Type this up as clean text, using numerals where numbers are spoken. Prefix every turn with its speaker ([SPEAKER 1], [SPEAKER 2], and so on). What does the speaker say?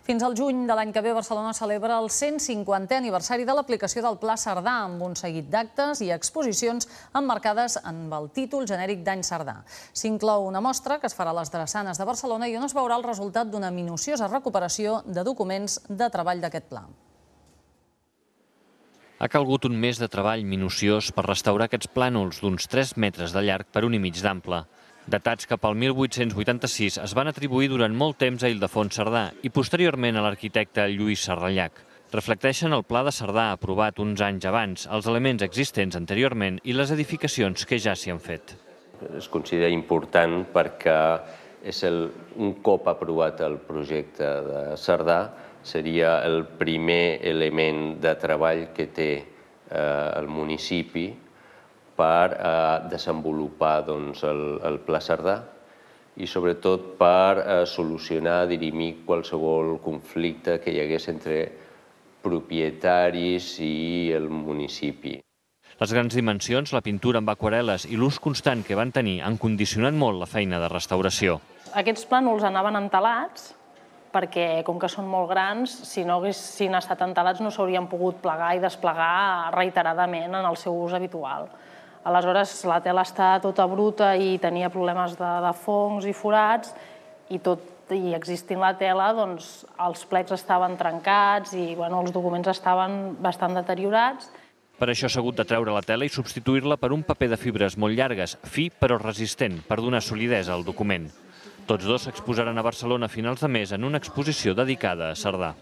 [SPEAKER 1] Fins al juny de l'any que ve, Barcelona celebra el 150è aniversari de l'aplicació del Pla Cerdà, amb un seguit d'actes i exposicions emmarcades amb el títol genèric d'Any Cerdà. S'inclou una mostra que es farà a les Drassanes de Barcelona i on es veurà el resultat d'una minuciosa recuperació de documents de treball d'aquest pla.
[SPEAKER 2] Ha calgut un mes de treball minuciós per restaurar aquests plànols d'uns 3 metres de llarg per 1,5 d'ample. Datats cap al 1886 es van atribuir durant molt temps a Ildefons Cerdà i posteriorment a l'arquitecte Lluís Serrallach. Reflecteixen el Pla de Cerdà aprovat uns anys abans, els elements existents anteriorment i les edificacions que ja s'hi han fet.
[SPEAKER 3] Es considera important perquè un cop aprovat el projecte de Cerdà seria el primer element de treball que té el municipi per desenvolupar el Pla Cerdà i sobretot per solucionar, dirimir qualsevol conflicte que hi hagués entre propietaris i el municipi.
[SPEAKER 2] Les grans dimensions, la pintura amb aquarel·les i l'ús constant que van tenir han condicionat molt la feina de restauració.
[SPEAKER 4] Aquests plànols anaven entelats perquè, com que són molt grans, si no haguessin estat entelats no s'haurien pogut plegar i desplegar reiteradament en el seu ús habitual. Aleshores, la tela està tota bruta i tenia problemes de fongs i forats i tot i existint la tela, els plecs estaven trencats i els documents estaven bastant deteriorats.
[SPEAKER 2] Per això s'ha hagut de treure la tela i substituir-la per un paper de fibres molt llargues, fi però resistent, per donar solidesa al document. Tots dos s'exposaran a Barcelona a finals de mes en una exposició dedicada a Cerdà.